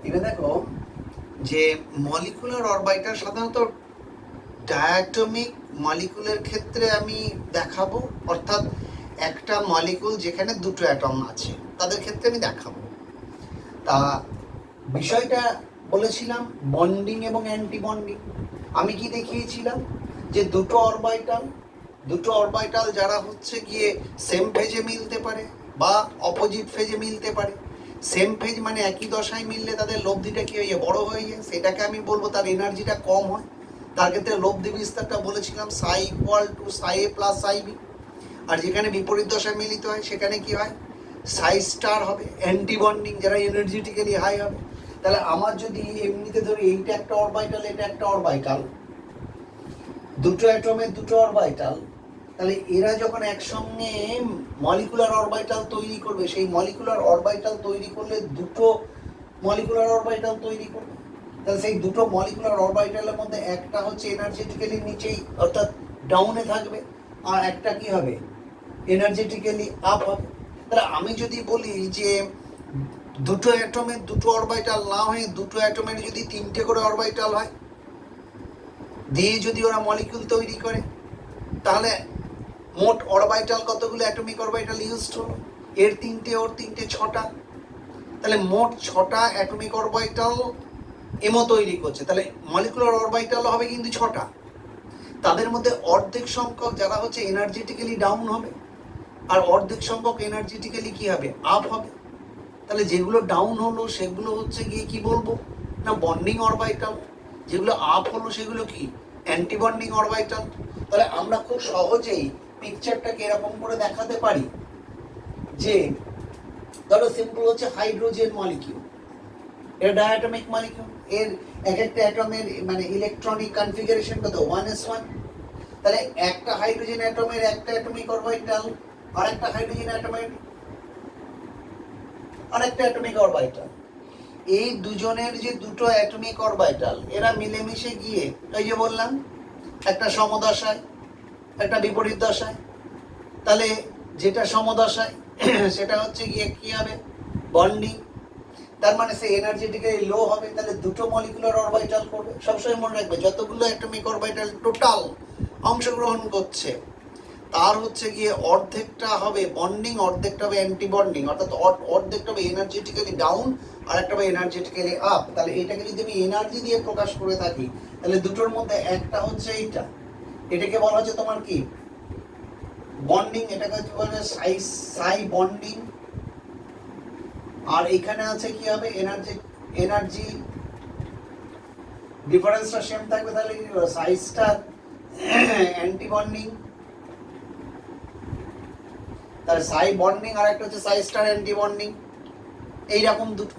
এবার দেখো যে মলিকুলার অরবিটাল সাধারণত ডায়াটমিক মলিকুলের ক্ষেত্রে আমি দেখাবো, অর্থাৎ একটা মলিকুল যেখানে দুটো অ্যাটম আছে তাদের ক্ষেত্রে আমি দেখাবো। তা বিষয়টা বলেছিলাম বন্ডিং এবং অ্যান্টি বন্ডিং। আমি কি দেখিয়েছিলাম যে দুটো অরবিটাল যারা হচ্ছে গিয়ে সেম ফেজে মিলতে পারে বা অপোজিট ফেজে মিলতে পারে। সেম ফেজ মানে একই দশায় মিললে তাদের লব্ধিটা কি হয়ে যায়, বড় হয়ে যায়, সেটাকে আমি বলবো তার এনার্জিটা কম হয়। তার ক্ষেত্রে লব্ধি বিস্তারটা বলেছিলাম সাই equal to Sai A plus Sai B. আর যেখানে বিপরীত দশায় মিলিত হয় সেখানে কি হয়, সাই স্টার হবে, অ্যান্টি বন্ডিং, যারা এনার্জেটিক্যালি হাই হবে। তাহলে আমার যদি এমনিতে ধরি এইটা একটা অরবিটাল, এটা একটা অরবিটাল, দুটো অ্যাটমের দুটো অরবিটাল, তাহলে এরা যখন একসঙ্গে মলিকুলার অরবিটাল তৈরি করবে, সেই মলিকুলার অরবিটাল তৈরি করলে দুটো মলিকুলার অরবিটাল তৈরি করবে। তাহলে সেই দুটো মলিকুলার অরবিটালের মধ্যে একটা হচ্ছে এনার্জেটিক্যালি নিচেই অর্থাৎ ডাউনে থাকবে, আর একটা কি হবে, এনার্জেটিক্যালি আপ হবে। তাহলে আমি যদি বলি যে দুটো অ্যাটমের দুটো অরবিটাল না হয়ে দুটো অ্যাটমের যদি তিনটে করে অরবিটাল হয়, দিয়ে যদি ওরা মলিকুল তৈরি করে, তাহলে মোট অরবিটাল কতগুলো অ্যাটমিক অরবিটাল ইউজড হলো, এর তিনটে ওর তিনটে, ছটা। তাহলে মোট ছটা অ্যাটমিক অরবিটাল এমো তৈরি করছে। তাহলে মলিকুলার অরবিটাল হবে কিন্তু ছটা। তাদের মধ্যে অর্ধেক সংখ্যক যারা হচ্ছে এনার্জেটিক্যালি ডাউন হবে, আর অর্ধেক সংখ্যক এনার্জেটিক্যালি কি হবে, আপ হবে। তাহলে যেগুলো ডাউন হলো সেগুলো হচ্ছে গিয়ে কি বলবো না বন্ডিং অরবিটাল, যেগুলো আপ হলো সেগুলো কি অ্যান্টি বন্ডিং অরবিটাল। তাহলে আমরা খুব সহজেই পিকচারটাকে এরকম করে দেখাতে পারি যে ধরো সিম্পল হচ্ছে হাইড্রোজেন মলিকিউল, এটা ডায়াটমিক মলিকিউল, এর এক একটা অ্যাটমের মানে ইলেকট্রনিক কনফিগারেশন কত 1s1। তাহলে একটা হাইড্রোজেন অ্যাটমের একটা অ্যাটমিক অরবিটাল আর একটা হাইড্রোজেন অ্যাটমের আরেকটা অ্যাটমিক অরবিটাল, এই দুজনের যে দুটো অ্যাটমিক অরবিটাল এরা মিলেমিশে গিয়ে ওই যে বললাম একটা সমদশায় একটা বিপরীত দশায়। তাহলে যেটা সমদশায় সেটা হচ্ছে গিয়ে কি হবে, বন্ডিং। তার মানে সে এনার্জেটিক্যালি লো হবে, তাহলে দুটো মলিকুলার অরবিটাল করবে। সবসময় মনে রাখবে যতগুলো অ্যাটমিক অরবিটাল টোটাল অংশগ্রহণ করছে তার হচ্ছে গিয়ে অর্ধেকটা হবে বন্ডিং, অর্ধেকটা হবে অ্যান্টি বন্ডিং, অর্থাৎ অর্ধেকটা হবে এনার্জেটিক্যালি ডাউন আর একটা হবে এনার্জেটিক্যালি আপ। তাহলে এটাকে যদি আমি এনার্জি দিয়ে প্রকাশ করে থাকি তাহলে দুটোর মধ্যে একটা হচ্ছে এইটা, এটাকে বলা হচ্ছে তোমার কি বন্ডিং, এটাকে হচ্ছে বলা হয় সাই বন্ডিং। আর এখানে আছে কি হবে এনার্জি ডিফারেন্সটা সেম থাকবে, তাহলে কি সাই স্টার অ্যান্টি বন্ডিং, তাহলে সাই বন্ডিং আর একটা হচ্ছে সাই স্টার অ্যান্টি বন্ডিং, এইরকম দুটো।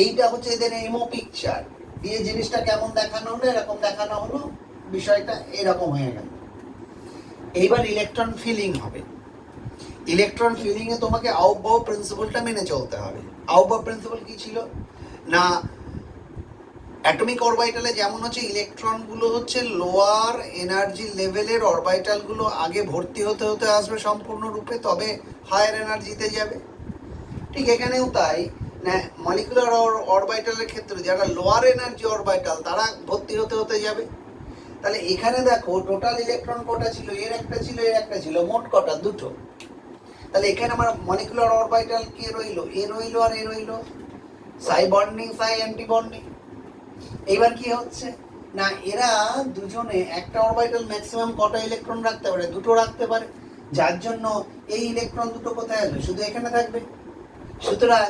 এইটা হচ্ছে এদের এমো পিকচার দিয়ে জিনিসটা কেমন দেখানো হলো, এরকম দেখানো হলো, বিষয়টা এরকম হয়ে গেল। এইবার ইলেকট্রন ফিলিং হবে। ইলেকট্রন ফিলিং এ তোমাকে আউটবাউ প্রিন্সিপালটা মেনে চলতে হবে। আউটবাউ প্রিন্সিপাল কি ছিল না, অ্যাটমিক অরবিটালে যেমন হচ্ছে ইলেকট্রনগুলো হচ্ছে লোয়ার এনার্জি লেভেলের অরবিটালগুলো আগে ভর্তি হতে হতে আসবে সম্পূর্ণরূপে, তবে হায়ার এনার্জিতে যাবে। ঠিক এখানেও তাই না, মলিকুলার অরবিটালের ক্ষেত্রে যারা লোয়ার এনার্জি অরবিটাল তারা ভর্তি হতে হতে যাবে। তাহলে এখানে দেখো টোটাল ইলেকট্রন কটা ছিল, এর একটা ছিল এর একটা ছিল, মোট কটা, দুটো। তাহলে এখানে আমার মলিকুলার অরবিটাল কে রইলো, এ রইলো আর এ রইলো, সাই বন্ডিং সাই অ্যান্টি বন্ডিং। এইবার কি হচ্ছে না, এরা দুজনে একটা অরবিটাল ম্যাক্সিমাম কটা ইলেকট্রন রাখতে পারে, দুটো রাখতে পারে, যার জন্য এই ইলেকট্রন দুটো কোথায় আসবে, শুধু এখানে থাকবে। সুতরাং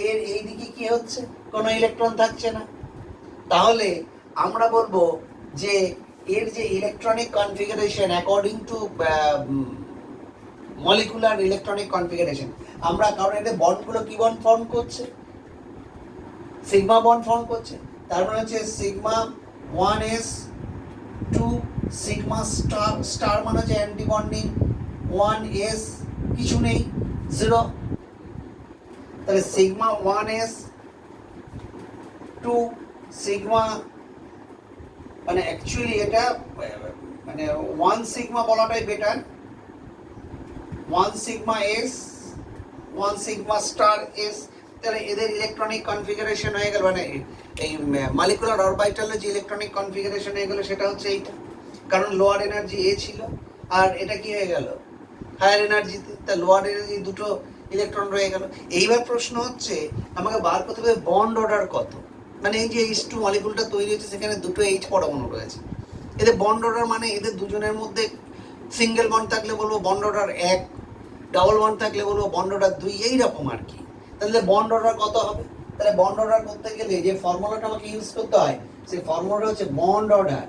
এর এই দিকে কি হচ্ছে, কোনো ইলেকট্রন থাকছে না। তাহলে আমরা বলবো যে এর যে electronic configuration according to molecular electronic configuration, আমরা কারণ এদের বন্ডগুলো কি বন্ড ফর্ম করছে, সিগমা বন্ড ফর্ম করছে। তার মানে হচ্ছে সিগমা 1s 2 সিগমা স্টার মানে হচ্ছে অ্যান্টি বন্ডিং, 1s কিছু নেই 0। তাহলে সিগমা 1s 2 সিগমা মানে অ্যাকচুয়ালি এটা মানে 1 সিগমা বলাটাই better, 1 sigma s 1 sigma star s। তাহলে এদের ইলেকট্রনিক কনফিগারেশন হয়ে গেল, মানে এই মলিকুলার অরবিটালের যে ইলেকট্রনিক কনফিগারেশন হয়ে গেল সেটা হচ্ছে এইটা, কারণ লোয়ার এনার্জি এ ছিল আর এটা কি হয়ে গেল হায়ার এনার্জিতে, তা লোয়ার এনার্জি দুটো ইলেকট্রন রয়ে গেল। এইবার প্রশ্ন হচ্ছে আমাকে বার করতে হবে বন্ড অর্ডার কত, মানে এই যে H2 মলিকুলটা তৈরি হচ্ছে সেখানে দুটো H পরমাণু রয়েছে, এদের বন্ড অর্ডার মানে এদের দুজনের মধ্যে সিঙ্গেল বন্ড থাকলে বলবো বন্ড অর্ডার 1, ডাবল বন্ড থাকলে বলবো বন্ড অর্ডার 2, এইরকম আর কি। তাহলে বন্ড অর্ডার কত হবে? তাহলে বন্ড অর্ডার করতে গেলে যে ফর্মুলাটা আমাকে ইউজ করতে হয় সেই ফর্মুলাটা হচ্ছে bond order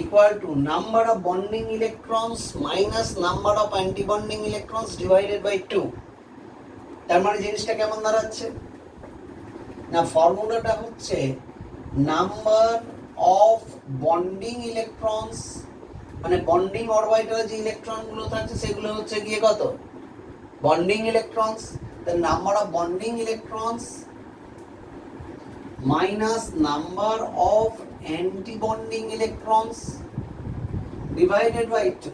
equal to number of bonding electrons minus number of antibonding electrons divided by 2। তার মানে জিনিসটা কেমন দাঁড়াচ্ছে না, ফর্মুলাটা হচ্ছে নাম্বার অফ বন্ডিং ইলেকট্রনস, মানে বন্ডিং অরবিটালে যে ইলেকট্রনগুলো থাকছে সেগুলো হচ্ছে গিয়ে কত bonding electrons, the number of bonding electrons minus number of anti-bonding electrons divided by 2।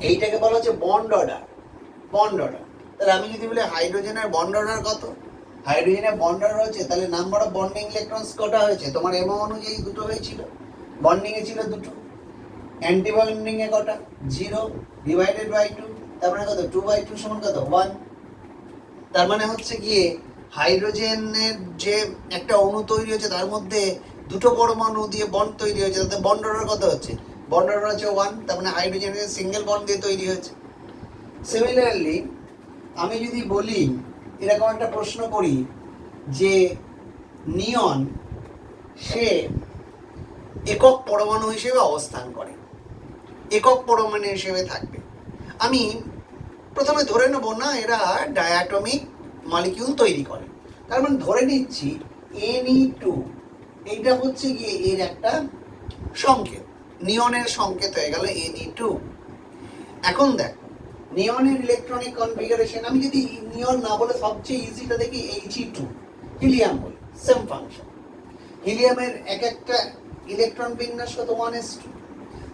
এইটাকে বলা হচ্ছে বন্ড অর্ডার। বন্ড অর্ডার তাহলে আমি যদি বলি হাইড্রোজেনের বন্ড অর্ডার কত, হাইড্রোজেনের বন্ড অর্ডার হচ্ছে, তাহলে নাম্বার অফ বন্ডিং ইলেকট্রনস কটা হয়েছে তোমার এমও অনুযায়ী দুটো হয়েছিল, বন্ডিং এ ছিল দুটো, অ্যান্টি বন্ডিং এ কটা 0 ডিভাইডেড বাই 2, তার মানে কত 2/2 সমান কত 1। তার মানে হচ্ছে গিয়ে হাইড্রোজেনের যে একটা অণু তৈরি হচ্ছে তার মধ্যে দুটো পরমাণু দিয়ে বন্ড তৈরি হয়েছে, তাতে বন্ড অর্ডার কত হচ্ছে, বন্ড অর্ডার হচ্ছে 1, তার মানে হাইড্রোজেনের সিঙ্গেল বন্ড দিয়ে তৈরি হয়েছে। সিমিলারলি আমি যদি বলি এরকম একটা প্রশ্ন করি যে নিয়ন সে একক পরমাণু হিসেবে অবস্থান করে, একক পরমাণু হিসেবে থাকবে, আমি প্রথমে ধরে নেব না এরা ডায়াটমিক মলিকিউল তৈরি করে, তার মানে ধরে নিচ্ছি Ne2 এইটা হচ্ছে গিয়ে এর একটা সংকেত, নিয়নের সংকেত হয়ে গেল Ne2। এখন দেখো নিয়নের ইলেকট্রনিক কনফিগারেশন, আমি যদি নিয়ন না বলে সবচেয়ে ইজিটা দেখি He2 হিলিয়াম বলি, সেম ফাংশন, হিলিয়ামের এক একটা ইলেকট্রন বিন্যাস কত 1s2,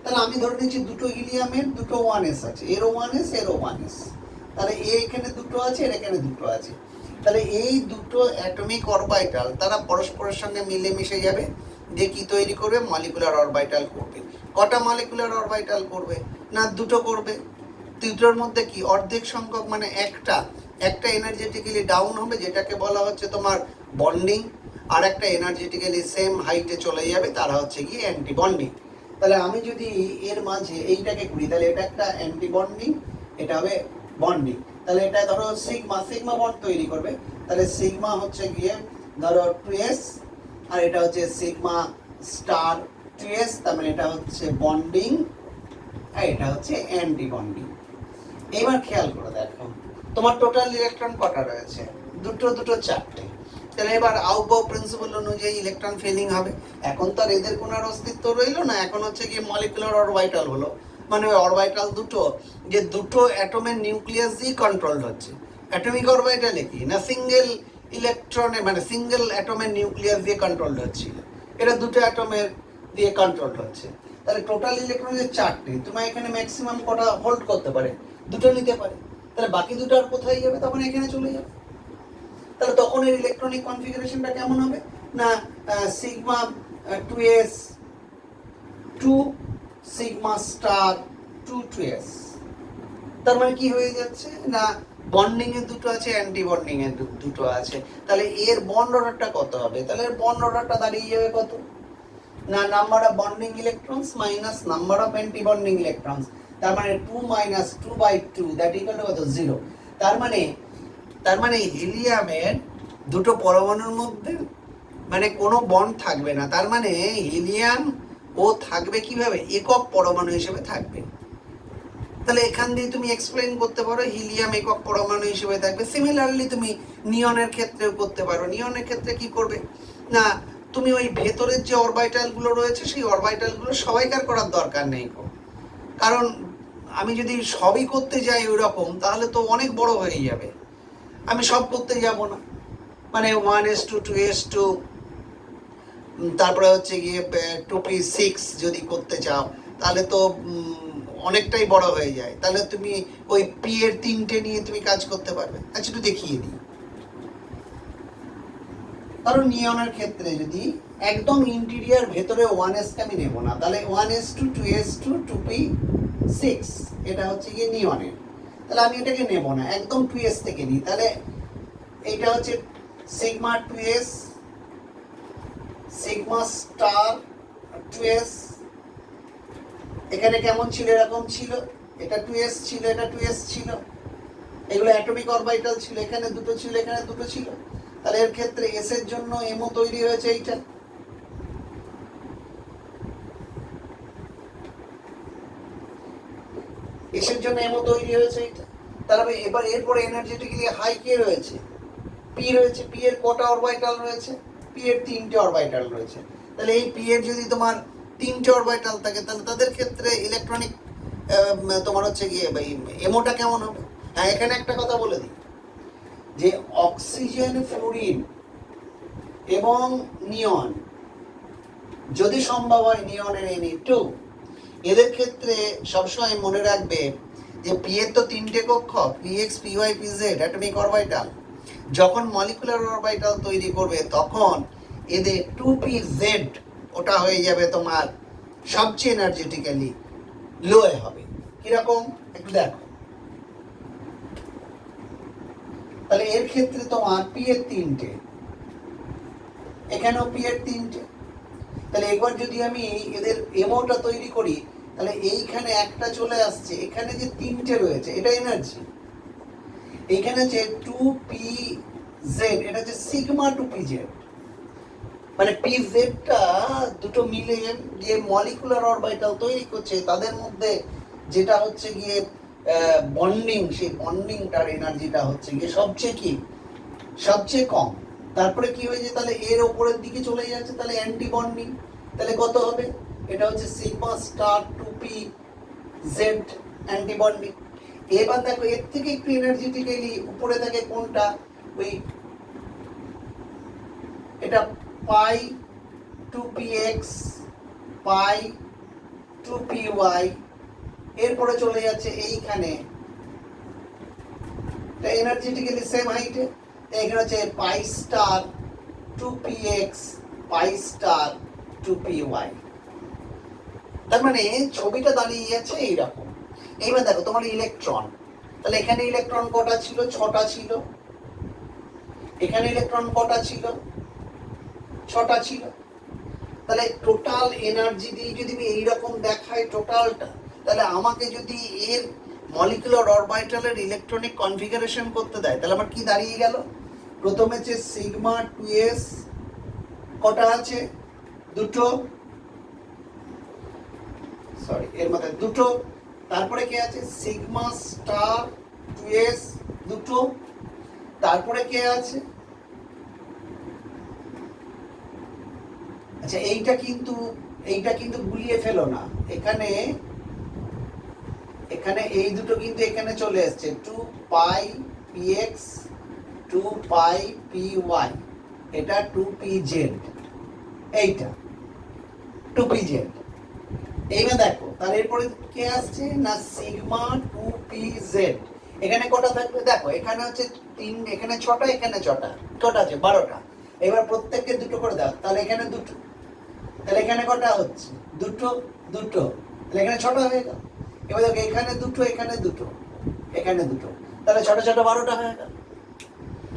তাহলে আমি ধরে নিচ্ছি দুটো হিলিয়ামের দুটো 1s আছে, এরও 1s এরও 1s, তাহলে এখানে দুটো আছে এর এখানে দুটো আছে, তাহলে এই দুটো অ্যাটমিক অরবিটাল তারা পরস্পরের সঙ্গে মিলে মিশে যাবে, যে কি তৈরি করবে মলিকুলার অরবিটাল করবে। কটা মলিকুলার অরবিটাল করবে না দুটো করবে, দুটোর মধ্যে কি অর্ধেক সংখ্যক মানে একটা এনার্জেটিক্যালি ডাউন হবে যেটাকে বলা হচ্ছে তোমার বন্ডিং, আর একটা এনার্জেটিক্যালি সেম হাইটে চলে যাবে তারা হচ্ছে কি অ্যান্টি বন্ডিং। তাহলে আমি যদি এর মাঝে এইটাকে করি তাহলে এটা একটা অ্যান্টি বন্ডিং, এটা হবে বন্ডিং, তাহলে এটা ধরো সিগমা বন্ড তৈরি করবে, তাহলে সিগমা হচ্ছে গিয়ে ধরো 2s আর এটা হচ্ছে সিগমা স্টার 2s, তার মানে এটা হচ্ছে বন্ডিং আর এটা হচ্ছে অ্যান্টি বন্ডিং। এবার খেয়াল করে দেখো তোমার টোটাল ইলেকট্রন কটা রয়েছে, দুটো চারটে, তাহলে এবার আউবাউ প্রিন্সিপাল অনুযায়ী ইলেকট্রন ফিলিং হবে। এখন তো আর এদের কোনো আর অস্তিত্ব রইলো না, এখন হচ্ছে কি মলিকুলার অরবিটাল হলো, মানে ওই অরবিটাল দুটো যে দুটো অ্যাটমের নিউক্লিয়াস দিয়ে কন্ট্রোল হচ্ছে। অ্যাটমিক অরবিটালে কি না সিঙ্গেল ইলেকট্রনে মানে সিঙ্গেল অ্যাটমের নিউক্লিয়াস দিয়ে কন্ট্রোল হচ্ছিল, এটা দুটো অ্যাটমের দিয়ে কন্ট্রোল হচ্ছে, তাহলে টোটাল ইলেকট্রনের চারটে, তোমার এখানে ম্যাক্সিমাম কটা হোল্ড করতে পারে, দুটো নিতে পারে, তাহলে বাকি দুটো আর কোথায় যাবে, তখন এখানে চলে যাবে। তাহলে তখন এর ইলেকট্রনিক কনফিগারেশনটা কেমন হবে না sigma 2s 2 sigma star 2s, তার মানে কি হয়ে যাচ্ছে না বন্ডিং এর দুটো আছে অ্যান্টি বন্ডিং এর দুটো আছে, তাহলে এর বন্ড অর্ডারটা কত হবে, তাহলে এর বন্ড অর্ডারটা দাঁড়িয়ে যাবে কত না number of bonding electrons minus number of anti bonding electrons, তার মানে 2 minus 2/2 দ্যাট ইকুয়াল টু কত 0। তার মানে হিলিয়ামের দুটো পরমাণুর মধ্যে মানে কোনো বন্ড থাকবে না, তার মানে হিলিয়াম ও থাকবে কিভাবে একক পরমাণু হিসেবে থাকবে। তাহলে এখান দিয়ে তুমি এক্সপ্লেইন করতে পারো হিলিয়াম একক পরমাণু হিসেবে থাকবে। সিমিলারলি তুমি নিয়নের ক্ষেত্রেও করতে পারো, নিয়নের ক্ষেত্রে কি করবে না তুমি ওই ভেতরের যে অরবিটালগুলো রয়েছে সেই অরবিটালগুলো সবাইকার করার দরকার নেই, কারণ আমি যদি সবই করতে যাই ওই রকম তাহলে তো অনেক বড় হয়ে যাবে, আমি সব করতে যাব না, মানে 1s2 2s2 তারপরে হচ্ছে গিয়ে 2p6 যদি করতে চাও তাহলে তো অনেকটাই বড় হয়ে যায়, তাহলে তুমি ওই পি এর 3টে নিয়ে তুমি কাজ করতে পারবে। আচ্ছা একটু দেখিয়ে দিই। কারণ নিয়নের ক্ষেত্রে যদি একদম ইন্টিরিয়ার ভেতরে 1s কে আমি নেব না, তাহলে 1s2 2s2 2p6 এটা হচ্ছে গিয়ে নিয়নের, তাহলে আমি এটাকে নেব না, একদম 2s থেকে নিই। তাহলে এইটা হচ্ছে sigma 2s sigma star 2s। এখানে কেমন ছিল? এরকম ছিল, এটা 2s ছিল, এটা 2s ছিল, এগুলো অ্যাটমিক অরবিটাল ছিল, এখানে দুটো ছিল, এখানে দুটো ছিল। তাহলে এর ক্ষেত্রে এস এর জন্য এমও তৈরি হয়েছে এইটা, এস এর জন্য এমও তৈরি হয়েছে এইটা। তাহলে এবার এরপরে এনার্জেটিক্যালি হাই কে রয়েছে? পি রয়েছে। পি এর কটা অরবিটাল রয়েছে? পি এর 3টে অরবিটাল রয়েছে। তাহলে এই পি এর যদি তোমার 3টে অরবিটাল থাকে, তাহলে তাদের ক্ষেত্রে ইলেকট্রনিক তোমার হচ্ছে গিয়ে এমওটা কেমন হবে? হ্যাঁ, এখানে একটা কথা বলে দিই যে অক্সিজেন, ফ্লুরিন এবং নিয়ন, যদি সম্ভব হয় নিয়নের Ni2, এদের ক্ষেত্রে সবসময় মনে রাখবে যে পি এর তো 3টে কক্ষক, PX PY PZ atomic orbital, যখন মলিকুলার অরবিটাল তৈরি করবে তখন এদের 2pz ওটা হয়ে যাবে তোমার সবচেয়ে এনার্জেটিক্যালি লোয়ে হবে। কিরকম একটু দেখো। তাহলে এর ক্ষেত্রে তোমার পি এর 3টে, এখানেও পি এর 3টে। তাহলে একবার যদি আমি এদের এমওটা তৈরি করি, তাহলে এইখানে একটা চলে আসছে, এখানে যে 3টে রয়েছে এটা এনার্জি, এইখানে যে 2pz এটা হচ্ছে সিগমা 2pz, মানে পিজেডটা দুটো মিলে যে মলিকুলার অরবিটাল তৈরি করছে তাদের মধ্যে যেটা হচ্ছে গিয়ে বন্ডিং, সেই বন্ডিংটার এনার্জিটা হচ্ছে গিয়ে সবচেয়ে কম। তারপরে কি হয়েছে? তাহলে এর ওপরের দিকে চলে যাচ্ছে, তাহলে অ্যান্টি বন্ডিং, তাহলে কত হবে? এটা হচ্ছে sigma star 2pz anti bonding. এবার দেখো এর থেকে একটু এনার্জেটিক্যালি উপরে থাকে কোনটা? ওই এটা পাই 2px পাই 2py, এরপরে চলে যাচ্ছে এইখানে, এটা এনার্জেটিক্যালি সেম হাইটে, এখানে হচ্ছে পাই স্টার 2px পাই স্টার 2py। তার মানে ছবিটা দাঁড়িয়ে যাচ্ছে এইরকম। এইবার দেখো তোমার ইলেকট্রন, তাহলে এখানে ইলেকট্রন কটা ছিল? 6টা ছিল। এখানে ইলেকট্রন কটা ছিল? 6টা ছিল। তাহলে টোটাল এনার্জি দিয়ে যদি আমি এইরকম দেখাই টোটালটা, তাহলে আমাকে যদি এর মলিকুলার অরবিটালের ইলেকট্রনিক কনফিগারেশন করতে দেয়, তাহলে আমার কি দাঁড়িয়ে গেল? প্রথমে যে সিগমা 2s কটা আছে? দুটো, সরি এর মধ্যে দুটো। তারপরে কে আছে? সিগমা স্টার 2s দুটো। তারপরে কে আছে? আচ্ছা এইটা কিন্তু গুলিয়ে ফেলো না, এখানে এই দুটো কিন্তু এখানে চলে আসছে 2পাই px 2পাই py, এটা 2pz, এইটা 2pz। এইবার দেখো তার এরপরে কে আসছে না সিগমা 2pz, এখানে কটা থাকবে? দেখো এখানে হচ্ছে 3, এখানে 6টা, এখানে 6টা, কটা আছে? 12টা। এবার প্রত্যেককে দুটো করে দাও, তাহলে এখানে দুটো, তাহলে এখানে কটা হচ্ছে? দুটো, তাহলে এখানে 6টা হয়ে গেল। এবার দেখো এখানে দুটো, এখানে দুটো, এখানে দুটো, তাহলে 6টা 6টা 12টা হয়ে গেল।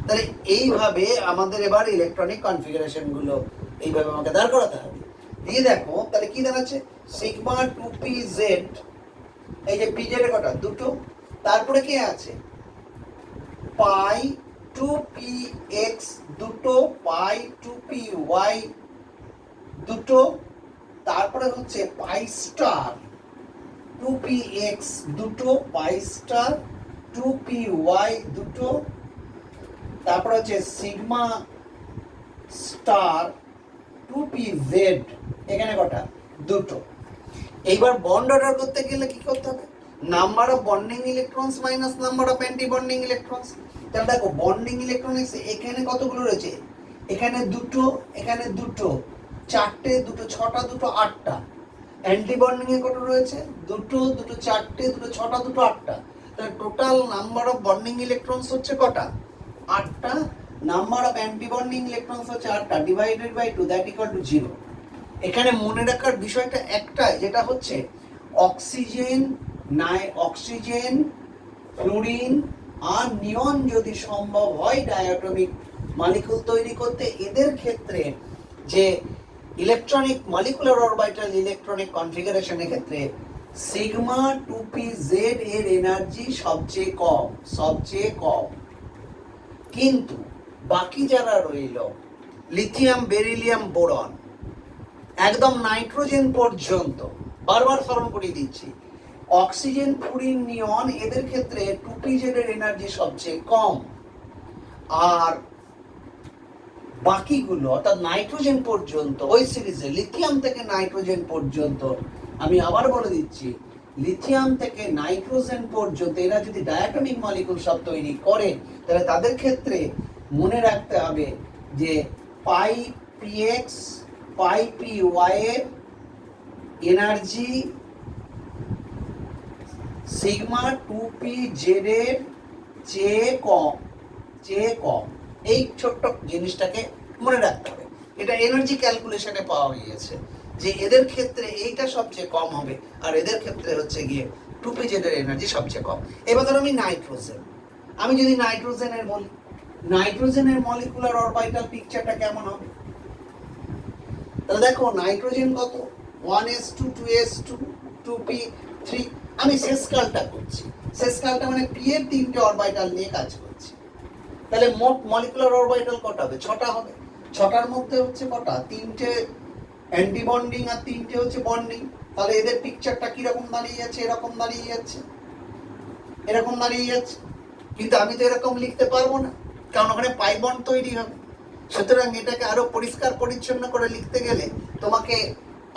তাহলে এইভাবে আমাদের এবার ইলেকট্রনিক কনফিগারেশন গুলো এইভাবে আমাকে দাঁড় করাতে হবে। দিয়ে দেখো তাহলে কি দাঁড়াচ্ছে? সিগমা 2pz, এই যে pz এর কটা? দুটো। তারপরে কে আছে? পাই 2px দুটো, পাই 2py দুটো। তারপরে হচ্ছে পাই স্টার 2px দুটো, পাই স্টার 2py দুটো। তারপরে হচ্ছে সিগমা স্টার 2pz, এখানে কটা? দুটো। এইবার বন্ড অর্ডার করতে গেলে কি করতে হবে? Number of bonding electrons minus number of anti bonding electrons. তাহলে দেখো বন্ডিং ইলেকট্রনিক্স এখানে কতগুলো রয়েছে? এখানে দুটো, এখানে দুটো, 4টে, দুটো 6টা, দুটো 8টা। অ্যান্টি বন্ডিং এ কত রয়েছে? দুটো, দুটো চারটে, দুটো ছটা, দুটো আটটা। তাহলে total number of bonding electrons হচ্ছে কটা? আটটা। Number of anti bonding electrons হচ্ছে আটটা, divided by 2, that equal to 0। এখানে মনে রাখার বিষয়টা একটাই, যেটা হচ্ছে অক্সিজেন, ফ্লুরিন আর নিয়ন যদি সম্ভব হয় ডায়াটমিক মলিকুল তৈরি করতে, এদের ক্ষেত্রে যে ইলেকট্রনিক মলিকুলার অরবিটাল ইলেকট্রনিক কনফিগারেশনের ক্ষেত্রে সিগমা 2pz এর এনার্জি সবচেয়ে কম। কিন্তু বাকি যারা রইল লিথিয়াম, বেরিলিয়াম, বোরন, একদম নাইট্রোজেন পর্যন্ত, বারবার স্মরণ করিয়ে দিচ্ছি, অক্সিজেন, ফ্লুরিন, নিয়ন, এদের ক্ষেত্রে 2pz এর এনার্জি সবচেয়ে কম। আর বাকিগুলো অর্থাৎ নাইট্রোজেন পর্যন্ত, ওই সিরিজে লিথিয়াম থেকে নাইট্রোজেন পর্যন্ত, আমি আবার বলে দিচ্ছি, লিথিয়াম থেকে নাইট্রোজেন পর্যন্ত এরা যদি ডায়াটমিক মলিকুল সব তৈরি করে, তাহলে তাদের ক্ষেত্রে মনে রাখতে হবে যে পাই px, পাই py এর এনার্জি সিগমা 2pz এর চেয়ে কম। এই ছোট্ট জিনিসটাকে মনে রাখতে হবে। এটা এনার্জি ক্যালকুলেশনে পাওয়া গিয়েছে যে এদের ক্ষেত্রে এইটা সবচেয়ে কম হবে, আর এদের ক্ষেত্রে হচ্ছে গিয়ে 2pz এর এনার্জি সবচেয়ে কম। এবার ধরো আমি যদি নাইট্রোজেনের বলি, নাইট্রোজেনের মলিকুলার অরবিটাল পিকচারটা কেমন হবে? তাহলে দেখো নাইট্রোজেন কত? 1s2, 2s2, 2p3। আমি শেষকালটা করছি, শেষকালটা মানে p এর তিনটে অরবিটাল নিয়ে কাজ করছি। তাহলে মোট মলিকুলার অরবিটাল কটা হবে? 6টা হবে। 6টার মধ্যে হচ্ছে কটা? 3টে অ্যান্টি বন্ডিং আর 3টে হচ্ছে বন্ডিং। তাহলে এদের পিকচারটা কিরকম দাঁড়িয়ে যাচ্ছে? এরকম দাঁড়িয়ে যাচ্ছে, এরকম দাঁড়িয়ে যাচ্ছে। কিন্তু আমি তো এরকম লিখতে পারবো না, কারণ ওখানে পাই বন্ড তৈরি হবে। সুতরাং এটাকে আরো পরিষ্কার পরিচ্ছন্ন করে লিখতে গেলে তোমাকে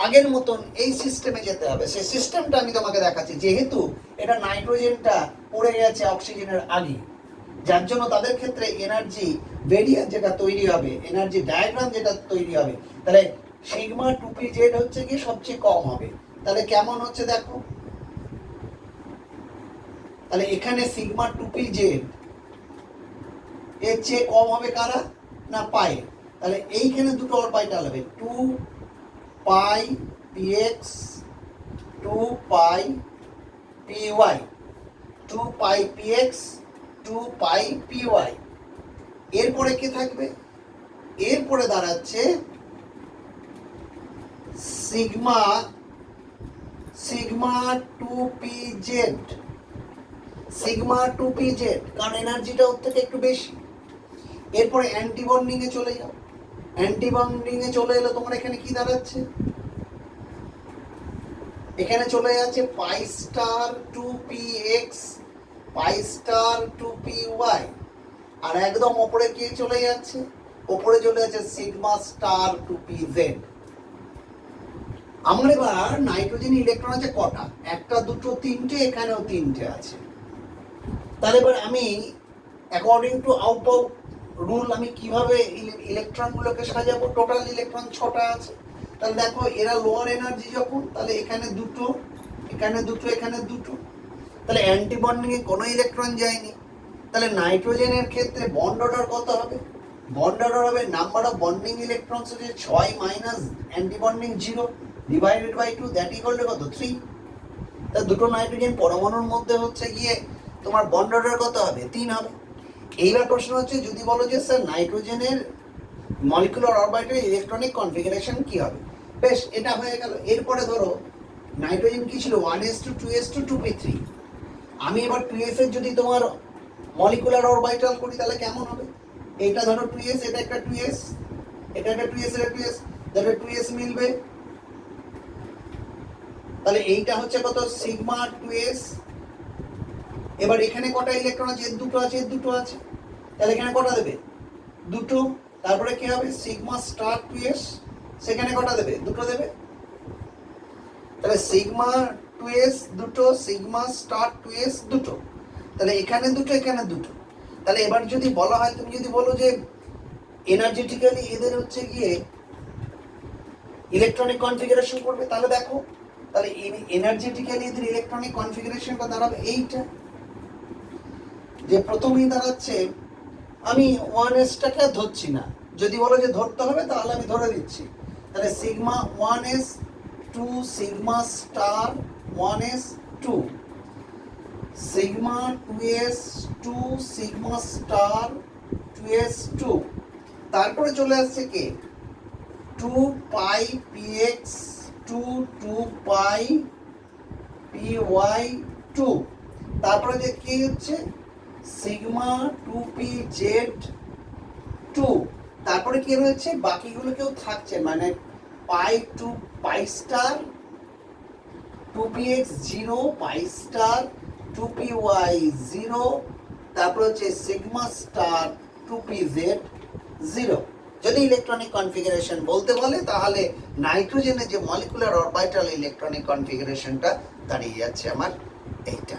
আগের মতন এই সিস্টেমে যেতে হবে। সেই সিস্টেমটা আমি তোমাকে দেখাচ্ছি। যেহেতু এটা নাইট্রোজেনটা পড়ে গেছে অক্সিজেনের আগে, যার জন্য তাদের ক্ষেত্রে এনার্জি ভেরিয়েন্স যেটা তৈরি হবে, এনার্জি ডায়াগ্রাম যেটা তৈরি হবে, তাহলে সিগমা 2pz হচ্ছে কি সবচেয়ে কম হবে। তাহলে কেমন হচ্ছে দেখো, তাহলে এখানে সিগমা 2pz এর চেয়ে কম হবে কারা? না পাই। তাহলে এইখানে দুটো অরবিটাল হবে, 2 পাই px, 2 পাই py, 2 পাই px, 2 পাই py। এরপরে কি থাকবে? এরপরে দাঁড়াচ্ছে সিগমা 2pz, কারণ এনার্জিটা ওর থেকে একটু বেশি। এরপরে অ্যান্টি বন্ডিং এ চলে যাও। অ্যান্টি বন্ডিং এ চলে এলে তোমার এখানে কি দাঁড়াচ্ছে? এখানে চলে যাচ্ছে পাই স্টার 2px, পাই স্টার 2py। আর একদম ওপরে কি চলে যাচ্ছে? ওপরে চলে যাচ্ছে সিগমা স্টার 2pz। আমার এবার নাইট্রোজেন ইলেকট্রন আছে কটা? একটা, দুটো, তিনটে, এখানেও তিনটে আছে। তাহলে এবার আমি অ্যাকর্ডিং টু আউটবাউ রুল আমি কিভাবে ইলেকট্রনগুলোকে সাজাবো? টোটাল ইলেকট্রন 6টা আছে। তাহলে দেখো এরা লোয়ার এনার্জি যখন, তাহলে এখানে দুটো, এখানে দুটো, এখানে দুটো। তাহলে অ্যান্টি বন্ডিং এ কোনো ইলেকট্রন যায়নি। তাহলে নাইট্রোজেনের ক্ষেত্রে বন্ড অর্ডার কত হবে? বন্ড অর্ডার হবে নাম্বার অফ বন্ডিং ইলেকট্রনস হচ্ছে 6 minus anti bonding 0 divided by 2, that equal to কত? 3। তা দুটো নাইট্রোজেন পরমাণুর মধ্যে হচ্ছে গিয়ে তোমার বন্ড অর্ডার কত হবে? 3 হবে। এইবার প্রশ্ন হচ্ছে, যদি বলো যে স্যার নাইট্রোজেনের মলিকুলার অরবিটাল ইলেকট্রনিক কনফিগারেশন কি হবে? বেশ, এটা হয়ে গেল। এরপরে ধরো নাইট্রোজেন কি ছিল? 1s2, 2s2, 2p3। আমি এবার 2s এর যদি তোমার মলিকুলার অরবিটাল করি, তাহলে কেমন হবে? এটা ধরো 2s, এটা একটা 2s, এটা একটা 2s, এটা 2s, ধরো 2s মিলবে। তাহলে এইটা হচ্ছে কত? Sigma 2s। এবার এখানে কটা ইলেকট্রন আছে? এর দুটো আছে, এর দুটো আছে। তাহলে এখানে কটা দেবে? দুটো। তারপরে কি হবে? সিগমা স্টার 2s, সেখানে কটা দেবে? দুটো দেবে। তাহলে সিগমা 2s দুটো, সিগমা স্টার 2s দুটো। তাহলে এখানে দুটো, এখানে দুটো। তাহলে এবার যদি বলা হয়, তুমি যদি বলো যে এনার্জেটিক্যালি এদের হচ্ছে গিয়ে ইলেকট্রনিক কনফিগারেশন করবে, তাহলে দেখো তাহলে এনার্জেটিক্যালি এদের ইলেকট্রনিক কনফিগারেশনটা দাঁড়াবে এইটা, যে প্রথমেই দাঁড়াচ্ছে, আমি 1s-টাকে ধরছি না, যদি বলো যে ধরতে হবে তাহলে আমি ধরে দিচ্ছি। তাহলে sigma 1s 2 sigma star 1s 2 sigma 2s 2 sigma star 2s 2, তারপরে চলে আসছে কে 2 পাই px 2 2 পাই py 2, তারপরে যে কি হচ্ছে সিগমা 2pz 2, তারপরে কি রয়েছে বাকিগুলো কেউ থাকছে, মানে পাই 2 পাই স্টার 2px 0 পাই স্টার 2py 0, তারপর হচ্ছে সিগমা স্টার 2pz 0। যদি ইলেকট্রনিক কনফিগারেশন বলতে বলে তাহলে নাইট্রোজেনের যে মলিকুলার অরবিটাল ইলেকট্রনিক কনফিগারেশনটা দাঁড়িয়ে যাচ্ছে আমার এইটা।